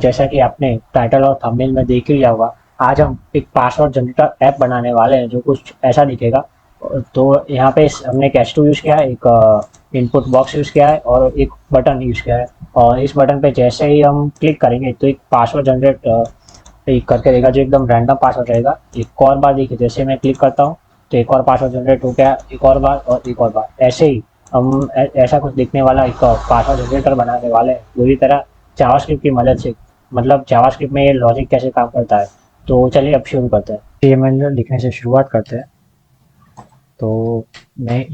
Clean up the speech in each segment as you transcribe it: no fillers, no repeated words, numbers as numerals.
जैसा कि आपने टाइटल और थंबनेल में देख ही लिया होगा, आज हम एक पासवर्ड जनरेटर ऐप बनाने वाले हैं जो कुछ ऐसा दिखेगा। तो यहाँ पे हमने एक H2 यूज़ किया है, एक इनपुट बॉक्स यूज़ किया है और एक बटन यूज़ किया है। और इस बटन पे जैसे ही हम क्लिक करेंगे तो एक पासवर्ड जनरेट एक करके देगा जो एकदम रैंडम पासवर्ड रहेगा। एक और बार देखिए, जैसे मैं क्लिक करता हूँ तो एक और पासवर्ड जनरेट हो गया, एक और बार और एक और बार। ऐसे ही हम ऐसा कुछ दिखने वाला एक पासवर्ड जनरेटर बनाने वाले हैं पूरी तरह जावास्क्रिप्ट की मदद से। मतलब जावास्क्रिप्ट में ये लॉजिक कैसे काम करता है। तो चलिए अब शुरू करते हैं। HTML लिखने से शुरुआत करते हैं। तो मैं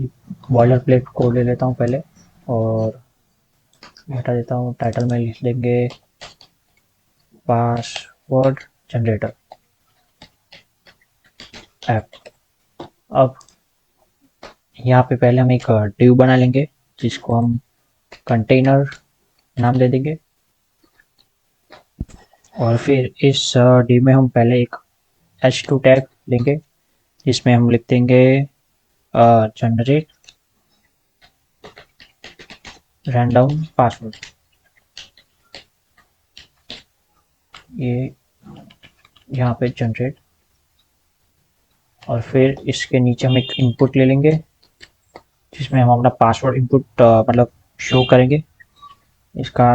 बॉयलर प्लेट कोड ले लेता हूँ पहले और हटा देता हूँ। टाइटल में लिख लेंगे पासवर्ड जनरेटर ऐप। अब यहाँ पे पहले हम एक डिव बना लेंगे जिसको हम कंटेनर नाम दे देंगे। और फिर इस डिव में हम पहले एक H2 टैग लेंगे जिसमें हम लिख देंगे जनरेट रैंडम पासवर्ड। ये यहाँ पे जनरेट। और फिर इसके नीचे हम एक इनपुट ले लेंगे जिसमें हम अपना पासवर्ड इनपुट मतलब शो करेंगे। इसका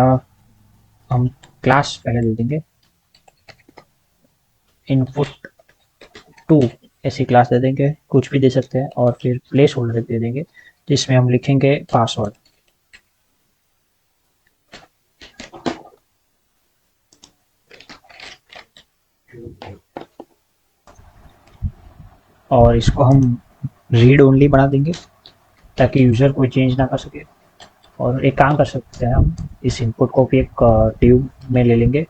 हम क्लास पहले दे देंगे इनपुट टू, ऐसी क्लास दे देंगे, कुछ भी दे सकते हैं। और फिर प्लेस होल्डर दे देंगे जिसमें हम लिखेंगे पासवर्ड। और इसको हम रीड ओनली बना देंगे ताकि यूज़र कोई चेंज ना कर सके। और एक काम कर सकते हैं, हम इस इनपुट को भी एक ट्यूब में ले लेंगे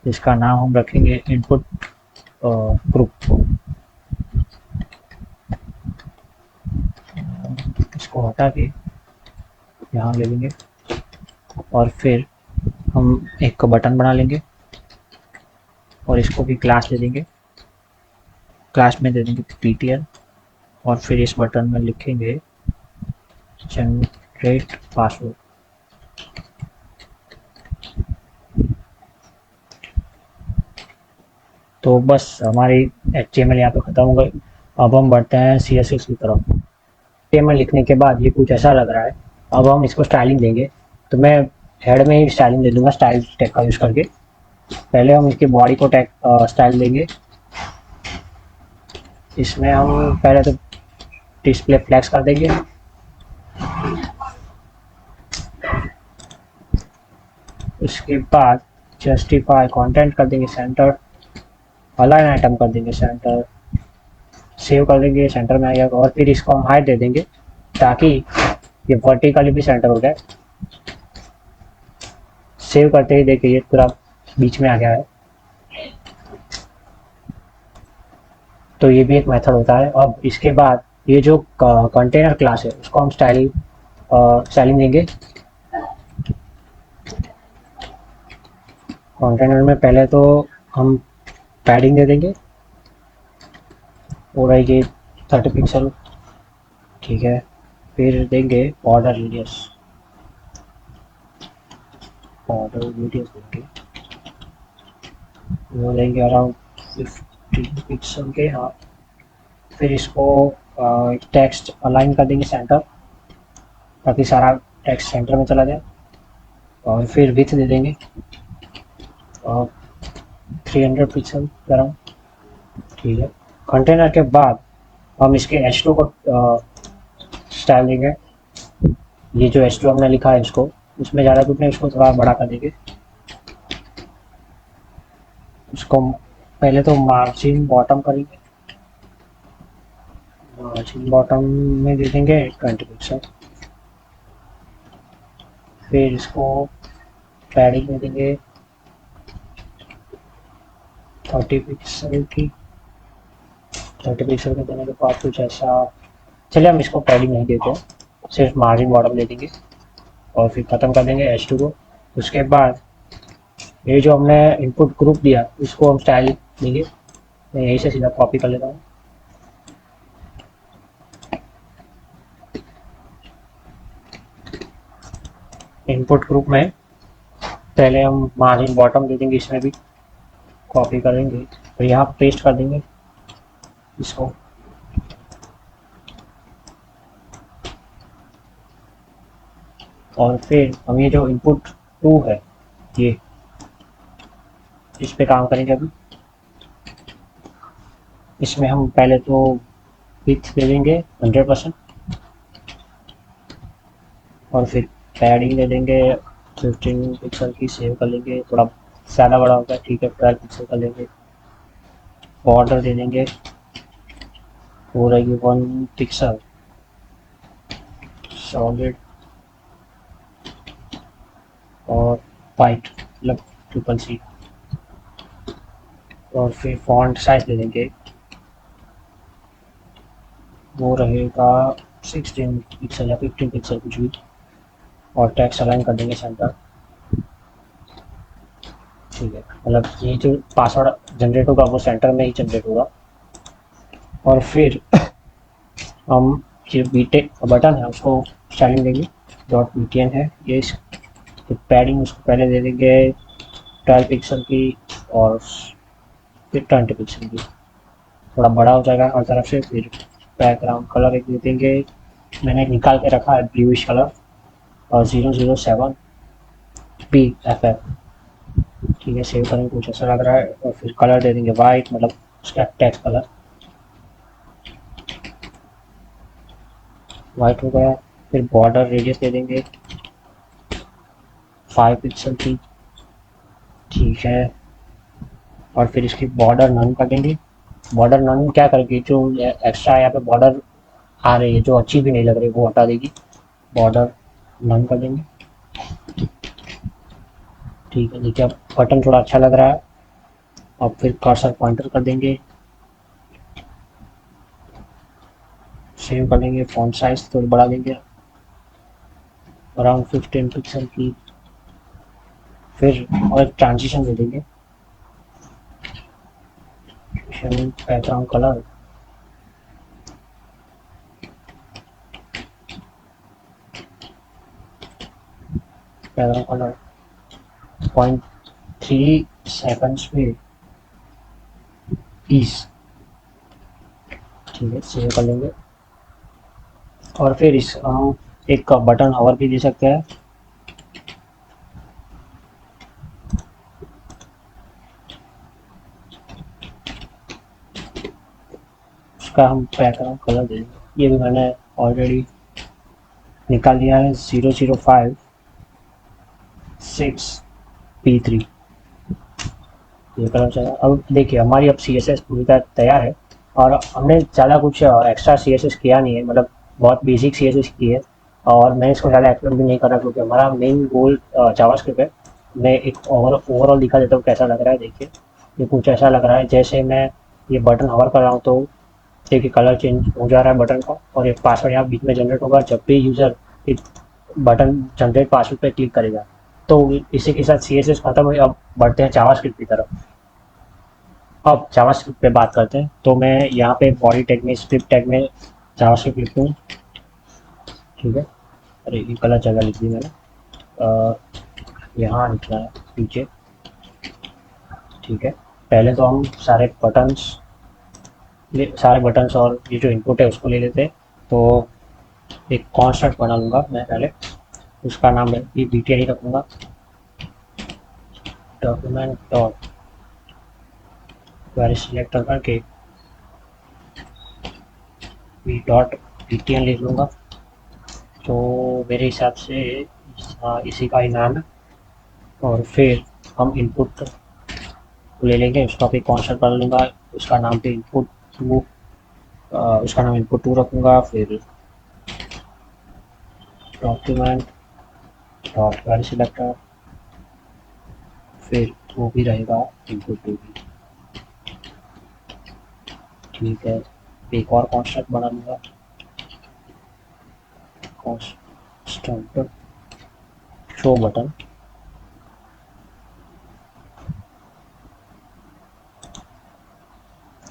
जिसका नाम हम रखेंगे इनपुट ग्रुप। इसको हटा के यहाँ ले लेंगे और फिर हम एक बटन बना लेंगे और इसको भी क्लास दे देंगे। क्लास में दे देंगे ptr और फिर इस बटन में लिखेंगे जनरेट पासवर्ड। तो बस हमारी HTML यहाँ पे ख़त्म हो गई। अब हम बढ़ते हैं CSS की तरफ। HTML लिखने के बाद ये कुछ ऐसा लग रहा है। अब हम इसको स्टाइलिंग देंगे। तो मैं हेड में ही स्टाइलिंग दे दूंगा स्टाइल टैग का यूज़ करके। पहले हम इसकी बॉडी को टैग स्टाइल देंगे। इसमें हम पहले तो डिस्प्ले फ्लैक्स कर देंगे। उसके बाद जस्टिफाई कंटेंट कर देंगे सेंटर। अलाइन आइटम कर देंगे सेंटर। सेव कर देंगे, सेंटर में आ गया। और फिर इसको हम हाइट दे देंगे ताकि ये वर्टिकली भी सेंटर हो जाए। सेव करते ही देखिए ये पूरा बीच में आ गया है। तो ये भी एक मेथड होता है। अब इसके बाद ये जो कंटेनर क्लास है उसको हम स्टाइलिंग देंगे। कंटेनर में पहले तो हम पैडिंग दे देंगे और ये 30 पिक्सल, ठीक है। फिर देंगे बॉर्डर रेडियस, देंगे, वो देंगे अराउंड 50 पिक्सल के। हाँ, फिर इसको टेक्स्ट अलाइन कर देंगे सेंटर ताकि सारा टेक्स्ट सेंटर में चला जाए। और फिर विथ दे देंगे 300 पिक्सल अराउंड, ठीक है। कंटेनर के बाद हम इसके H2 को स्टाइल देंगे। ये जो H2 हमने लिखा है इसको, इसमें ज़्यादा कुछ नहीं, इसको थोड़ा बड़ा कर देंगे। उसको पहले तो मार्जिन बॉटम करेंगे। मार्जिन बॉटम में दे देंगे 20 पिक्सल। फिर इसको पैडिंग में देंगे 30 पिक्सल की। 30 पिक्सल के देने के बाद कुछ ऐसा, चलिए हम इसको पैडिंग नहीं देते हैं, सिर्फ मार्जिन बॉटम दे देंगे। और फिर ख़त्म कर देंगे H2 को। उसके बाद ये जो हमने इनपुट ग्रुप दिया इसको हम स्टाइल देंगे। मैं यहीं से सीधा कॉपी कर लेता हूँ। इनपुट ग्रुप में पहले हम मार्जिन बॉटम दे देंगे, इसमें भी कॉपी करेंगे और यहाँ पेस्ट कर देंगे इसको। और फिर हम ये जो इनपुट 2 है ये, इस पे काम करेंगे अभी। इसमें हम पहले तो विड्थ दे देंगे 100% और फिर पैडिंग दे देंगे 15 पिक्सल की, सेव कर लेंगे। थोड़ा ज़्यादा बड़ा होगा, ठीक है, 12 पिक्सल कर लेंगे। बॉर्डर दे देंगे, वो रहेगी 1 पिक्सल सॉलिड और वाइट, मतलब CCC। और फिर फॉन्ट साइज दे देंगे, वो रहेगा 16 पिक्सल या 15 पिक्सल कुछ भी। और टेक्स्ट अलाइन कर देंगे सेंटर, ठीक है। मतलब ये जो पासवर्ड जनरेट होगा वो सेंटर में ही जनरेट होगा। और फिर हम जो बीटे बटन है उसको स्टाइलिंग देंगे, .btn है ये। तो पैडिंग उसको पहले दे देंगे 12 पिक्सल की और फिर 20 पिक्सल की, थोड़ा बड़ा हो जाएगा हर तरफ से। फिर बैकग्राउंड कलर एक दे देंगे, मैंने निकाल के रखा है ब्लूइश कलर, और 007 BFF, ठीक है। सेव करेंगे, कुछ ऐसा लग रहा है। और फिर कलर दे देंगे वाइट, मतलब उसका टेक्स्ट कलर वाइट हो गया। फिर बॉर्डर रेडियस दे देंगे 5 पिक्सल की, ठीक है। और फिर इसकी बॉर्डर नन कर देंगे। बॉर्डर नन क्या करेगी, जो एक्स्ट्रा यहाँ पे बॉर्डर आ रही है जो अच्छी भी नहीं लग रही वो हटा देगी। बॉर्डर नन कर देंगे, ठीक है। देखिए अब बटन थोड़ा अच्छा लग रहा है। अब फिर कर्सर पॉइंटर कर देंगे, सेव कर लेंगे। फॉन्ट साइज थोड़ा बढ़ा देंगे अराउंड 15 पिक्सल की। फिर और ट्रांजिशन दे देंगे, background colour background colour 0.3 seconds में 20, ठीक है। सेव कर लेंगे। और फिर इस हम एक बटन हवर भी दे सकते हैं, उसका हम बैकग्राउंड कलर दे देंगे। ये भी मैंने ऑलरेडी निकाल लिया है, 005 6P3, ये कलर चाहिए। अब देखिए हमारी अब CSS पूरी तरह तैयार है और हमने ज़्यादा कुछ एक्स्ट्रा CSS किया नहीं है, मतलब बहुत बेसिक CSS की है। और मैं इसको ज़्यादा एक्सप्लेन भी नहीं कर रहा क्योंकि हमारा मेन गोल जावास्क्रिप्ट है। मैं एक ओवरऑल दिखा देता हूँ कैसा लग रहा है। देखिए ये कुछ ऐसा लग रहा है, जैसे मैं ये बटन हवर कर रहा हूँ तो देखिए कलर चेंज हो जा रहा है बटन का, और एक पासवर्ड यहाँ बीच में जनरेट होगा जब भी यूज़र एक बटन जनरेट पासवर्ड पे क्लिक करेगा। तो इसी के साथ CSS खत्म हुई। अब बढ़ते हैं जावास्क्रिप्ट की तरफ। अब जावास्क्रिप्ट पे बात करते हैं। तो मैं यहाँ पे बॉडी टैग में, स्क्रिप्ट टैग में जावास्क्रिप्ट लिखूँ, ठीक है। अरे ये गलत जगह लिख दी मैंने, यहाँ लिखना है पीछे, ठीक है। पहले तो हम सारे बटन्स और ये जो इनपुट है उसको ले लेते हैं। तो एक कॉन्स्टेंट बना लूँगा मैं पहले, उसका नाम मैं BTN ही रखूँगा। डॉक्यूमेंट डॉट क्वेरी सिलेक्टर करके BTN लिख लूँगा। तो मेरे हिसाब से इसी का ही नाम है। और फिर हम इनपुट ले लेंगे, उसका भी कॉन्स्टेंट बना लूँगा, उसका नाम भी इनपुट 2, उसका नाम इनपुट 2 रखूँगा। फिर डॉक्यूमेंट डॉट क्वेरी सिलेक्टर, फिर वो भी रहेगा इनपुट 2 भी, ठीक है। एक और कॉन्स्टेंट बना लूँगा, कॉन्स्टेंट शो बटन।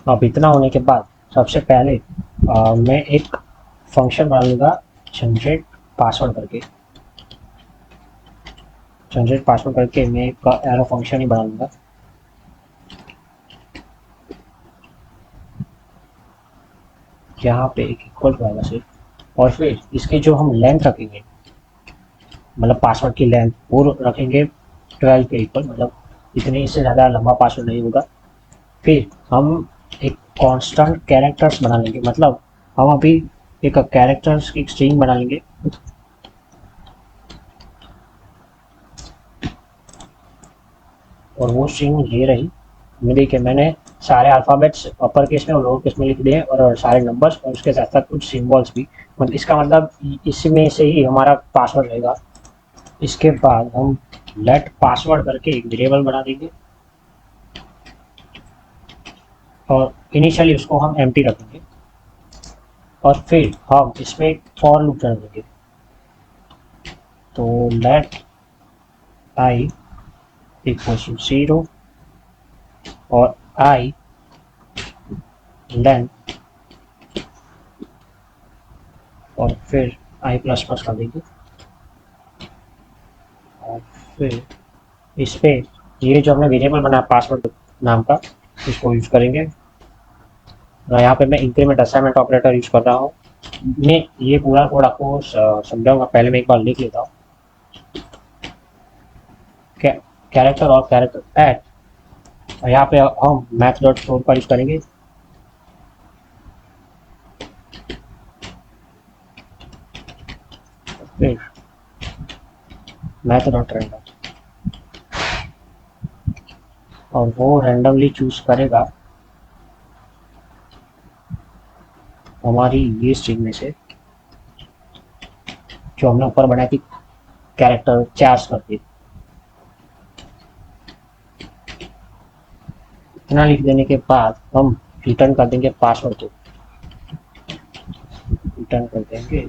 अब इतना होने के बाद सबसे पहले मैं एक फंक्शन बना लूँगा जनरेट पासवर्ड करके। जनरेट पासवर्ड करके मैं एक एरो फंक्शन ही बना लूँगा। यहाँ पे एक इक्वल टू आएगा सिर्फ, और फिर इसकी जो हम लेंथ रखेंगे, मतलब पासवर्ड की लेंथ वो रखेंगे 12 के इक्वल, मतलब इतने, इससे ज़्यादा लंबा पासवर्ड नहीं होगा। फिर हम एक कांस्टेंट कैरेक्टर्स बना लेंगे, मतलब हम अभी एक कैरेक्टर्स की स्ट्रिंग बना लेंगे, और वो स्ट्रिंग ये रही। देखिए मैंने सारे अल्फ़ाबेट्स अपर केस में और लोअर केस में लिख दिए, और सारे नंबर्स, और उसके साथ साथ कुछ सिंबल्स भी। मतलब इसका मतलब इसमें से ही हमारा पासवर्ड रहेगा। इसके बाद हम लेट पासवर्ड करके एक वेरिएबल बना देंगे, और इनिशियली उसको हम एम्प्टी रखेंगे, और फिर हम इसमें एक फॉर लूप चला देंगे। तो लेट आई इक्वल्स टू 0 और आई लेंथ, और फिर आई प्लस प्लस कर देंगे, और फिर इस पे ये जो हमने वेरिएबल बनाया पासवर्ड नाम का, इसको यूज करेंगे। और यहाँ पे मैं इंक्रीमेंट असाइनमेंट ऑपरेटर यूज कर रहा हूँ। मैं ये पूरा कोड आपको समझाऊंगा, पहले मैं एक बार लिख लेता हूँ। कैरेक्टर और कैरेक्टर ऐड, यहाँ पे हम मैथ डॉट स्टोर का यूज करेंगे। फिर मैथ डॉट रैंडम, और वो रैंडमली चूज करेगा हमारी ये स्ट्रिंग में से जो हमने ऊपर बनाई थी कैरेक्टर चार्ज करके। इतना लिख देने के बाद हम रिटर्न कर देंगे पासवर्ड को, रिटर्न कर देंगे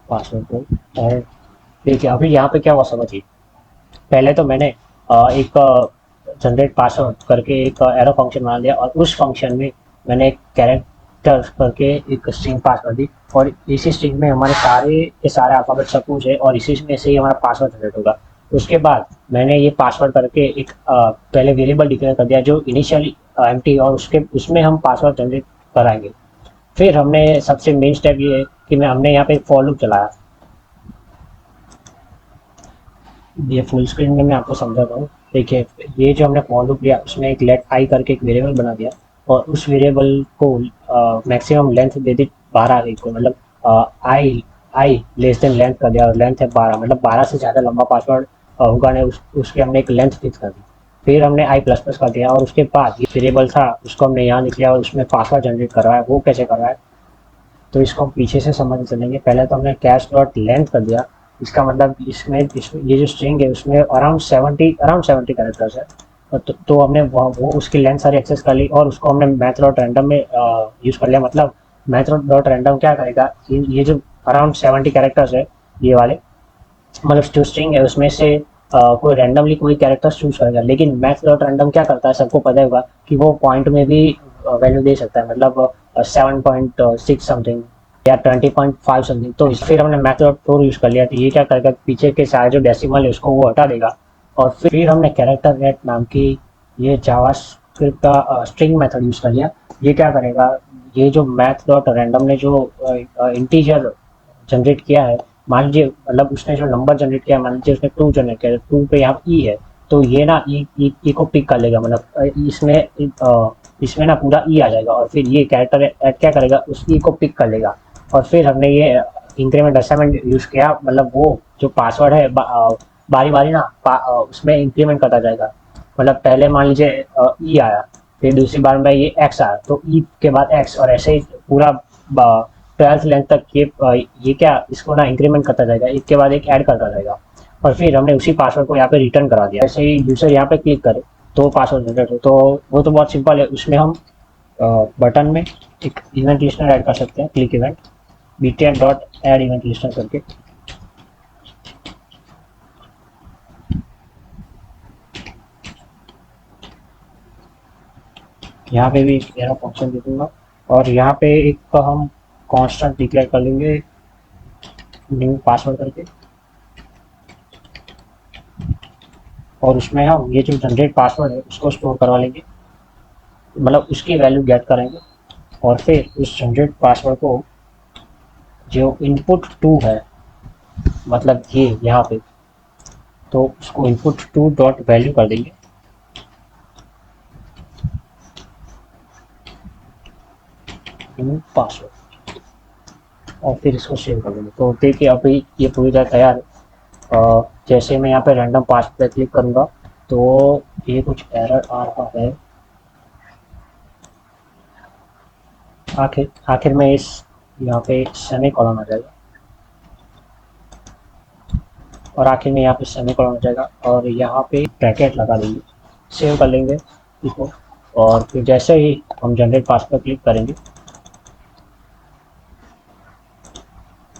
पासवर्ड को। और देखिए अभी यहाँ पे क्या हुआ समझिए, पहले तो मैंने एक जनरेट पासवर्ड करके एक एरो फंक्शन बना दिया, और उस फंक्शन में मैंने एक कैरेक्टर करके एक स्ट्रिंग पास कर दी, और इसी स्ट्रिंग में हमारे सारे के सारे अल्फाबेट सब कुछ है, और इसी में से ही हमारा पासवर्ड जनरेट होगा। उसके बाद मैंने ये पासवर्ड करके एक पहले वेरिएबल डिक्लेयर कर दिया जो इनिशियली एम्प्टी, और उसमें हम पासवर्ड जनरेट कराएंगे। फिर हमने सबसे मेन स्टेप ये है कि हमने यहाँ पे एक फॉर लूप चलाया। ये फुल स्क्रीन में मैं आपको समझाता हूँ। देखिए ये जो हमने फॉर लूप लिया उसमें एक लेट आई करके एक वेरिएबल बना दिया, और उस वेरिएबल को मैक्सिमम लेंथ दे दी 12 को, मतलब आई लेस देन लेंथ कर दिया, और लेंथ है 12, मतलब 12 से ज़्यादा लंबा पासवर्ड होगा नहीं, उसके हमने एक लेंथ फिक्स कर दी। फिर हमने आई प्लस प्लस कर दिया, और उसके बाद ये वेरिएबल था उसको हमने यहाँ लिख लिया, और उसमें पासवर्ड जनरेट करवाया। वो कैसे करवाया तो इसको हम पीछे से समझ चलेंगे। पहले तो हमने कैश डॉट लेंथ कर दिया, इसका मतलब इसमें ये जो स्ट्रिंग है उसमें अराउंड 70 कैरेक्टर्स है। तो हमने वो उसकी लेंथ सारी एक्सेस कर ली, और उसको हमने मैथ डॉट रैंडम में यूज़ कर लिया। मतलब मैथ डॉट रैंडम क्या करेगा, ये जो अराउंड 70 कैरेक्टर्स है ये वाले, मतलब जो स्ट्रिंग है उसमें से कोई रैंडमली कोई कैरेक्टर चूज करेगा। लेकिन मैथ डॉट रैंडम क्या करता है, सबको पता होगा कि वो पॉइंट में भी वैल्यू दे सकता है, मतलब 7.6 समथिंग या 20.5 समथिंग। तो फिर हमने मैथ डॉट फोर यूज कर लिया, तो ये क्या करेगा, पीछे के सारे जो डेसिमल है उसको वो हटा देगा। और फिर हमने कैरेक्टर गेट नाम की ये जावा स्क्रिप्ट का स्ट्रिंग मेथड यूज कर लिया। ये क्या करेगा, ये जो मैथ डॉट रैंडम ने जो इंटीजर जनरेट किया है, मान लीजिए मतलब उसने जो नंबर जनरेट किया, मान लीजिए उसने 2 जनरेट किया, 2 पे यहाँ ई है, तो ये ना ई को पिक कर लेगा, मतलब इसमें ना पूरा ई आ जाएगा, और फिर ये कैरेक्टर ऐड क्या करेगा, उस ई को पिक कर लेगा। और फिर हमने ये इंक्रीमेंट असाइनमेंट यूज़ किया, मतलब वो जो पासवर्ड है बारी बारी ना उसमें इंक्रीमेंट करता जाएगा। मतलब पहले मान लीजिए ई आया, फिर दूसरी बार में ये एक्स आया, तो ई के बाद एक्स, और ऐसे ही पूरा 12th लेंथ तक ये क्या इसको ना इंक्रीमेंट करता जाएगा, एक के बाद एक ऐड करता जाएगा। और फिर हमने उसी पासवर्ड को यहाँ पे रिटर्न करा दिया। ऐसे ही यूजर यहाँ पे क्लिक करे तो पासवर्ड जनरेट हो। तो वो तो बहुत सिंपल है, उसमें हम बटन में एक इवेंट लिस्टनर ऐड कर सकते हैं, click event btn dot add event listener करके। यहाँ पे भी एक एरो फंक्शन दे दूंगा, और यहाँ पे एक हम कांस्टेंट डिक्लेयर कर लेंगे न्यू पासवर्ड करके। और उसमें हम ये जो जनरेट पासवर्ड है उसको स्टोर करवा लेंगे, मतलब उसकी वैल्यू गेट करेंगे। और फिर उस जनरेट पासवर्ड को जो इनपुट टू है, मतलब ये यहाँ पे, तो उसको इनपुट टू डॉट वैल्यू कर देंगे, पासवर्ड, और फिर इसको सेव कर देंगे। तो देखिए अभी ये पूरी तरह तैयार है। जैसे मैं यहाँ पे रैंडम पासवर्ड पे क्लिक करूँगा तो ये कुछ एरर आ रहा है। आखिर आखिर में इस यहाँ पे सेमी कॉलन आ जाएगा, और आखिर में यहाँ पे सेमी कॉलन आ जाएगा, और यहाँ पे ब्रैकेट लगा देंगे, सेव कर लेंगे इसको। और फिर जैसे ही हम जनरेट पासवर्ड पर क्लिक करेंगे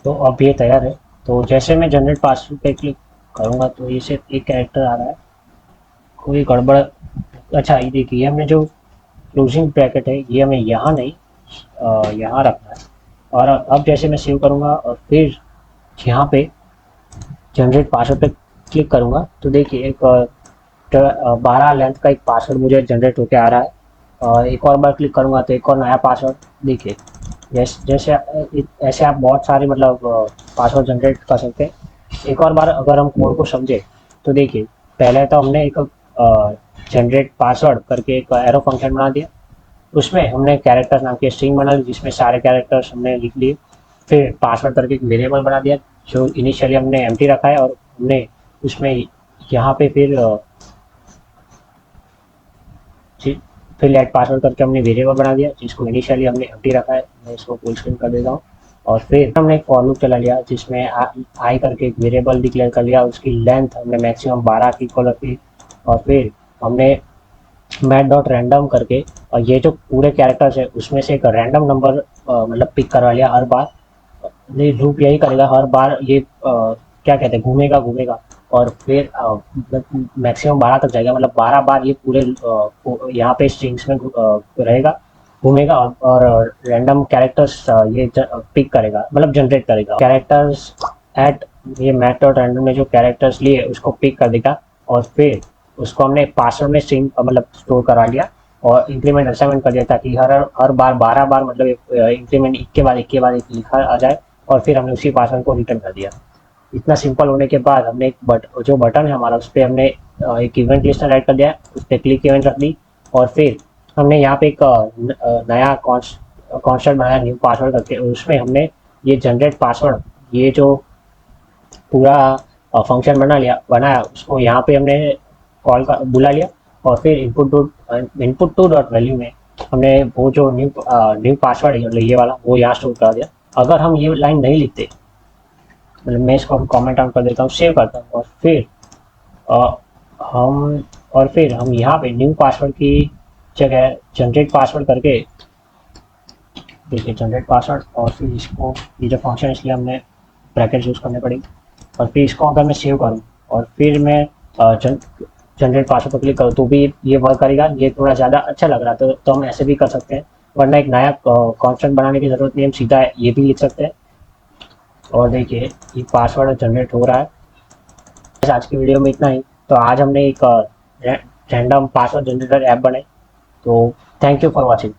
तो अब ये तैयार है। तो जैसे मैं जनरेट पासवर्ड पे क्लिक करूँगा तो ये सिर्फ एक कैरेक्टर आ रहा है, कोई गड़बड़। अच्छा ये देखिए, हमने जो क्लोजिंग ब्रैकेट है ये हमें यहाँ नहीं यहाँ रखना है। और अब जैसे मैं सेव करूँगा और फिर यहाँ पे जनरेट पासवर्ड पे क्लिक करूँगा तो देखिए एक 12 लेंथ का एक पासवर्ड मुझे जनरेट होकर आ रहा है। और एक और बार क्लिक करूँगा तो एक और नया पासवर्ड देखिए। जैसे ऐसे आप बहुत सारे मतलब पासवर्ड जनरेट कर सकते हैं। एक और बार अगर हम कोड को समझे तो देखिए, पहले तो हमने एक जनरेट पासवर्ड करके एक एरो फंक्शन बना दिया, उसमें हमने कैरेक्टर नाम की स्ट्रिंग बना ली जिसमें सारे कैरेक्टर्स हमने लिख लिए। फिर पासवर्ड करके एक वेरिएबल बना दिया जो इनिशियली हमने एम्प्टी रखा है, और हमने उसमें यहाँ पे फिर लेट पासवर्ड करके हमने वेरिएबल बना दिया जिसको इनिशियली हमने एम्प्टी रखा है। मैं इसको फुल स्क्रीन कर देता हूँ। और फिर हमने एक फॉर लूप चला लिया जिसमें आई करके एक वेरिएबल डिक्लेयर कर लिया, उसकी लेंथ हमने मैक्सिमम 12 की इक्वल रखी। और फिर हमने मैट डॉट रैंडम करके, और ये जो पूरे कैरेक्टर्स है उसमें से एक रैंडम नंबर मतलब पिक करवा लिया हर बार। ये लूप यही करेगा हर बार, ये क्या कहते हैं, घूमेगा घूमेगा, और फिर मैक्सिमम 12 तक जाएगा, मतलब 12 बार ये पूरे यहाँ पे स्ट्रिंग्स में रहेगा, घूमेगा, और रैंडम कैरेक्टर्स ये पिक करेगा, मतलब जनरेट करेगा कैरेक्टर्स एट ये मैट डॉट रैंडम ने जो कैरेक्टर्स लिए उसको पिक कर देगा। और फिर उसको हमने पासवर्ड में स्ट्रिंग मतलब स्टोर करा लिया और इंक्रीमेंट असाइनमेंट कर दिया ताकि हर बार 12 बार मतलब इंक्रीमेंट एक के बाद एक लिखा आ जाए, और फिर हमने उसी पासवर्ड को रिटर्न कर दिया। इतना सिंपल होने के बाद हमने एक जो बटन है हमारा उस पर हमने एक इवेंट लिस्टर ऐड कर दिया, उस पर क्लिक इवेंट रख दी, और फिर हमने यहाँ पे एक नया कॉन्स्टेंट बनाया न्यू पासवर्ड करके, उसमें हमने ये जनरेट पासवर्ड ये जो पूरा फंक्शन बनाया उसको यहाँ पे हमने कॉल का बुला लिया। और फिर इनपुट टू डॉट वैल्यू में हमने वो जो न्यू पासवर्ड है मतलब ये वाला वो यहाँ स्टोर कर दिया। अगर हम ये लाइन नहीं लिखते, मतलब मैं इसको कमेंट आउट कर देता हूँ, सेव करता हूँ, अ, हम और फिर हम यहाँ पे न्यू पासवर्ड की जगह जनरेट पासवर्ड करके देखिए जनरेट पासवर्ड, और फिर इसको ये जो फंक्शन इसलिए हमने ब्रैकेट यूज़ करने पड़ेगी। और फिर इसको अगर मैं सेव करूँ और फिर मैं जनरेट पासवर्ड पर क्लिक करूँ तो भी ये वर्क करेगा। ये थोड़ा ज़्यादा अच्छा लग रहा है तो हम ऐसे भी कर सकते हैं, वरना एक नया कॉन्स्टेंट बनाने की ज़रूरत नहीं, हम सीधा ये भी लिख सकते हैं। और देखिए ये पासवर्ड जनरेट हो रहा है। आज की वीडियो में इतना ही। तो आज हमने एक रैंडम पासवर्ड जनरेटर ऐप बनाई। तो थैंक यू फॉर वॉचिंग।